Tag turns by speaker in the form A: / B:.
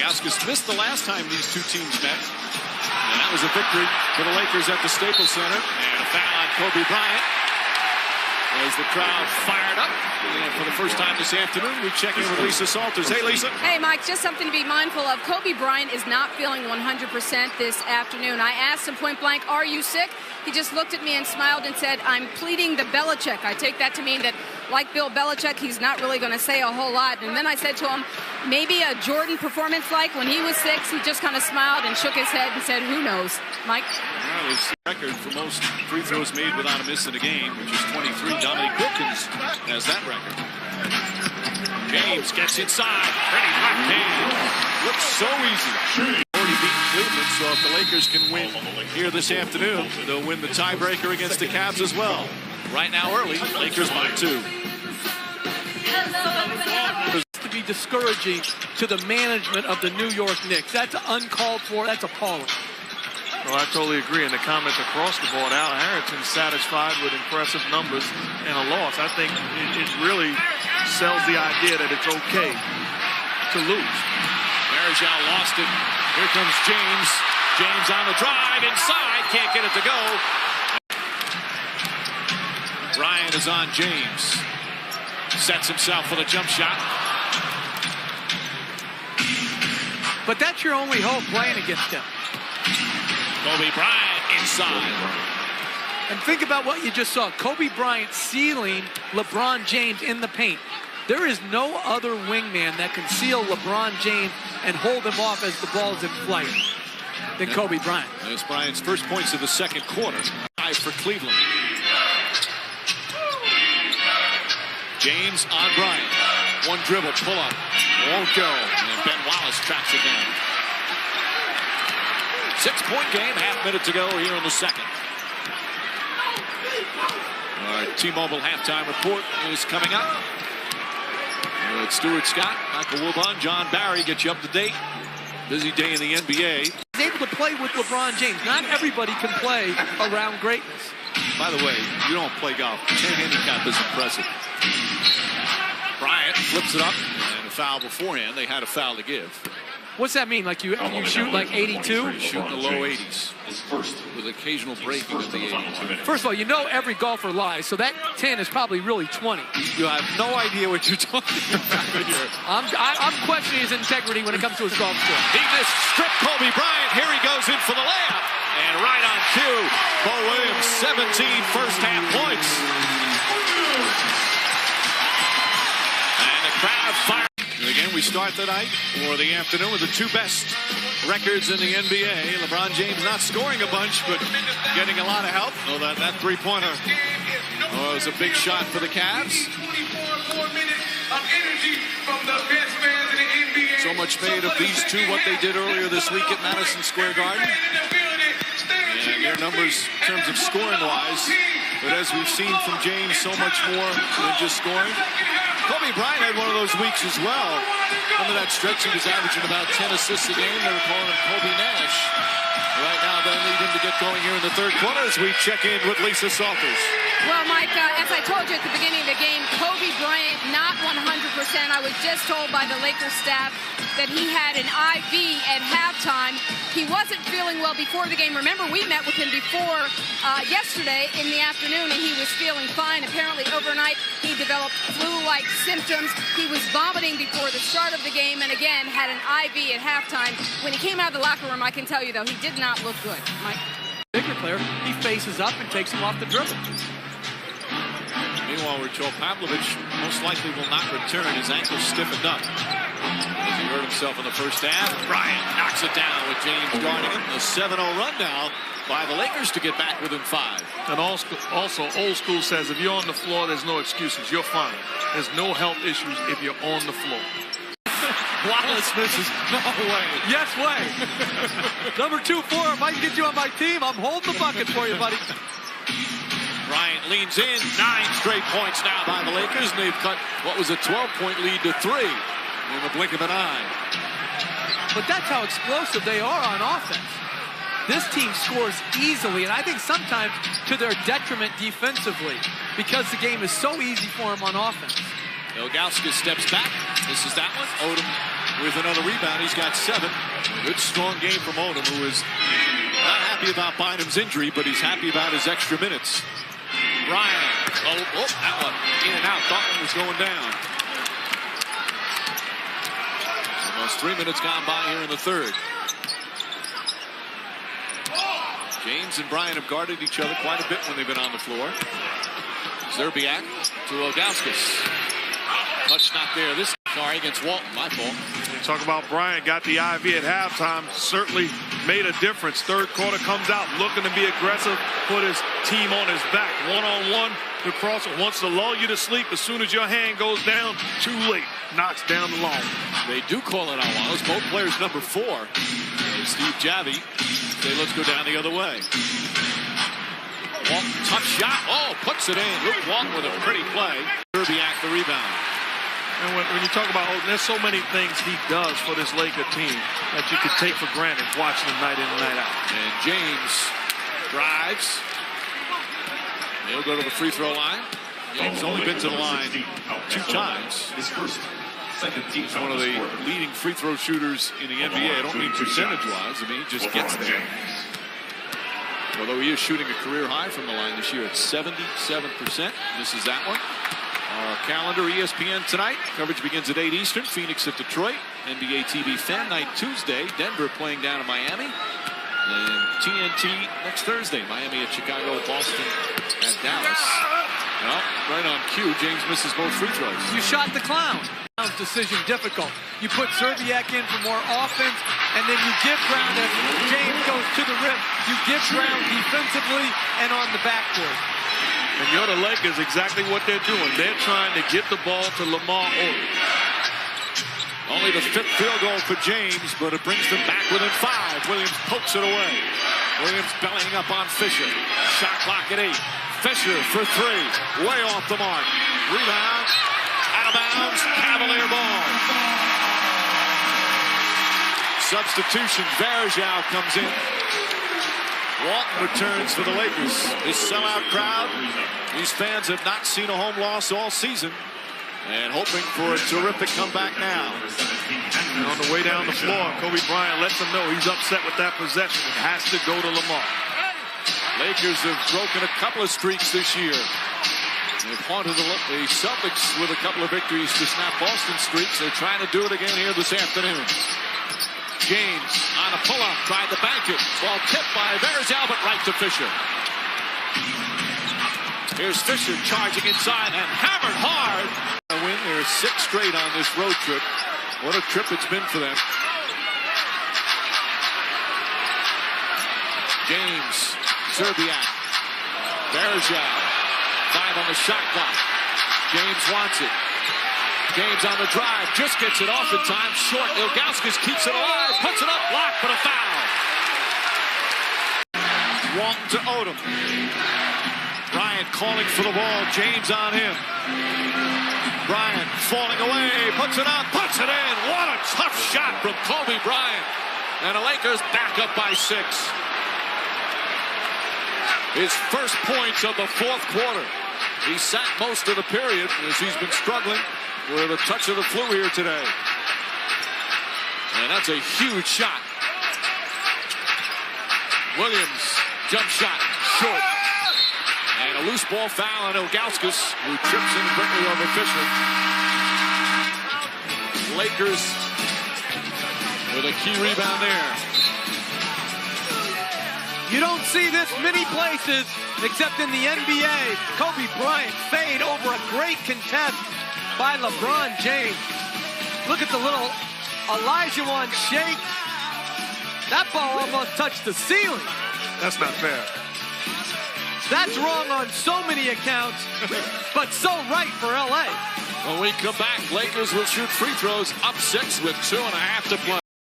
A: Ilgauskas missed the last time these two teams met. And that was a victory for the Lakers at the Staples Center. And a foul on Kobe Bryant. As the crowd fired up. And for the first time this afternoon, we check in with Lisa Salters. Hey, Lisa.
B: Hey, Mike, just something to be mindful of. Kobe Bryant is not feeling 100% this afternoon. I asked him point blank, are you sick? He just looked at me and smiled and said, I'm pleading the Belichick. I take that to mean that, like Bill Belichick, he's not really going to say a whole lot. And then I said to him, maybe a Jordan performance like when he was 6, he just kind of smiled and shook his head and said, who knows? Mike?
A: Well, his record for most free throws made without a miss in a game, which is 23. Dominique Wilkins has that record. James gets inside. Pretty hot game. Looks so easy. Already beaten Cleveland, so if the Lakers can win here this afternoon, they'll win the tiebreaker against the Cavs as well. Right now, early, Lakers by 2.
C: To be discouraging to the management of the New York Knicks. That's uncalled for. That's appalling.
D: Well, I totally agree. And the comments across the board, Al Harrington satisfied with impressive numbers and a loss. I think it really sells the idea that it's okay to lose.
A: Marajal lost it. Here comes James. James on the drive inside. Can't get it to go. Bryant is on James. Sets himself for the jump shot.
C: But that's your only hope playing against him.
A: Kobe Bryant inside.
C: And think about what you just saw. Kobe Bryant sealing LeBron James in the paint. There is no other wingman that can seal LeBron James and hold him off as the ball's in flight than Kobe Bryant.
A: There's Bryant's first points of the second quarter. 5 for Cleveland. James on Bryant. One dribble, pull up. Won't go. And Ben Wallace tracks it down. 6-point game, half-minute to go here in the second. Our T-Mobile halftime report is coming up. With Stuart Scott, Michael Wilbon, John Barry get you up to date. Busy day in the NBA.
C: He's able to play with LeBron James. Not everybody can play around greatness.
A: By the way, you don't play golf. 10 handicap is impressive. Bryant flips it up, and a foul beforehand. They had a foul to give.
C: What's that mean? Like you shoot like 82?
A: Shoot in the low 80s with occasional breaking of the 80s.
C: First of all, you know every golfer lies, so that 10 is probably really 20.
A: You have no idea what you're talking about here.
C: I'm questioning his integrity when it comes to his golf score.
A: He just stripped Kobe Bryant. Here he goes in for the layup. And right on cue, Bo Williams, 17 first-half points. And the crowd fires. Again, we start the night or the afternoon with the 2 best records in the NBA. LeBron James not scoring a bunch, but getting a lot of help. So that three-pointer was a big shot for the Cavs. So much made of these two, what they did earlier this week at Madison Square Garden. And their numbers in terms of scoring-wise. But as we've seen from James, so much more than just scoring. Kobe Bryant had one of those weeks as well. Remember that stretch he was averaging about 10 assists a game? They were calling him Kobe Nash. Right now, they'll need him to get going here in the third quarter as we check in with Lisa Salters.
B: Well, Mike, as I told you at the beginning of the game, Kobe Bryant not 100%. I was just told by the Lakers staff that he had an IV at halftime. He wasn't feeling well before the game. Remember, we met with him before yesterday in the afternoon, and he was feeling fine. Apparently, overnight, he developed flu-like symptoms. He was vomiting before the start of the game, and again, had an IV at halftime. When he came out of the locker room, I can tell you, though, he did not look good. Mike?
C: Bigger player, he faces up and takes him off the dribble.
A: Meanwhile, Rachel Pavlovich most likely will not return. His ankle stiffened up. As he hurt himself in the first half, Bryant knocks it down with James guarding him. A 7-0 run now by the Lakers to get back within 5.
D: And also, old school says if you're on the floor, there's no excuses. You're fine. There's no health issues if you're on the floor.
A: Wallace misses. No way.
C: Yes way. Number 2-4, if I can get you on my team, I'm holding the bucket for you, buddy.
A: Bryant leans in. 9 straight points now by the Lakers, and they've cut what was a 12-point lead to 3 in the blink of an eye.
C: But that's how explosive they are on offense. This team scores easily, and I think sometimes to their detriment defensively, because the game is so easy for them on offense.
A: Ilgauskas steps back. This is that one. Odom with another rebound. He's got 7. Good, strong game from Odom, who is not happy about Bynum's injury, but he's happy about his extra minutes. Ryan. Oh, that one in and out. Thought one was going down. Almost 3 minutes gone by here in the third. James and Bryant have guarded each other quite a bit when they've been on the floor. Zerbiak to Ilgauskas. Touch not there. This sorry against Walton. My fault.
D: You talk about Bryant got the IV at halftime. Certainly made a difference. Third quarter comes out looking to be aggressive. Put his team on his back. One-on-one. The crosser wants to lull you to sleep. As soon as your hand goes down, too late. Knocks down the long.
A: They do call it out. It's both players number 4. Steve Javy say let's go down the other way. Walton, tough shot. Oh, puts it in. Luke Walton with a pretty play. Zerbiak the rebound.
D: And when you talk about Odom, there's so many things he does for this Laker team that you could take for granted watching him night in and night out.
A: And James drives. He'll go to the free throw line. James only been to the line 2 times. He's one of the leading free throw shooters in the NBA. I don't mean percentage-wise. I mean, he just gets there. Although he is shooting a career high from the line this year at 77%. This is that one. Our calendar, ESPN tonight. Coverage begins at 8 Eastern. Phoenix at Detroit. NBA TV Fan Night Tuesday. Denver playing down in Miami. And TNT next Thursday. Miami at Chicago, Boston at Dallas. Well, right on cue, James misses both free throws.
C: You shot the clown. Decision difficult. You put Zerbiak in for more offense, and then you give ground as James goes to the rim. You give ground defensively and on the backboard.
D: And you're the Lakers, exactly what they're doing. They're trying to get the ball to Lamar Odom.
A: Only the 5th field goal for James, but it brings them back within 5. Williams pokes it away. Williams bellying up on Fisher. Shot clock at 8. Fisher for 3. Way off the mark. Rebound. Out of bounds. Cavalier ball. Substitution. Varejao comes in. Walton returns for the Lakers. This sellout crowd. These fans have not seen a home loss all season. And hoping for a terrific comeback now.
D: And on the way down the floor, Kobe Bryant lets them know he's upset with that possession. It has to go to Lamar.
A: Lakers have broken a couple of streaks this year. They've haunted the Celtics with a couple of victories to snap Boston streaks. They're trying to do it again here this afternoon. James on a pull-up, tried to bank it. Ball tipped by Varejao, but right to Fisher. Here's Fisher charging inside and hammered hard. A win. They're 6 straight on this road trip. What a trip it's been for them. James, Zerbiak, Varejao, 5 on the shot clock. James wants it. James on the drive, just gets it off in time. Short, Ilgauskas keeps it alive, puts it up, blocked, but a foul. Walton to Odom. Bryant calling for the ball, James on him. Bryant falling away, puts it up, puts it in. What a tough shot from Kobe Bryant. And the Lakers back up by 6. His first points of the 4th quarter. He sat most of the period as he's been struggling with a touch of the flu here today. And that's a huge shot. Williams, jump shot, short. And a loose ball foul on Ilgauskas, who trips in quickly over Fisher. Lakers with a key rebound there.
C: You don't see this many places except in the NBA. Kobe Bryant fade over a great contest by LeBron James. Look at the little Olajuwon shake. That ball almost touched the ceiling.
D: That's not fair.
C: That's wrong on so many accounts, but so right for LA.
A: When we come back, Lakers will shoot free throws up 6 with 2.5 to play.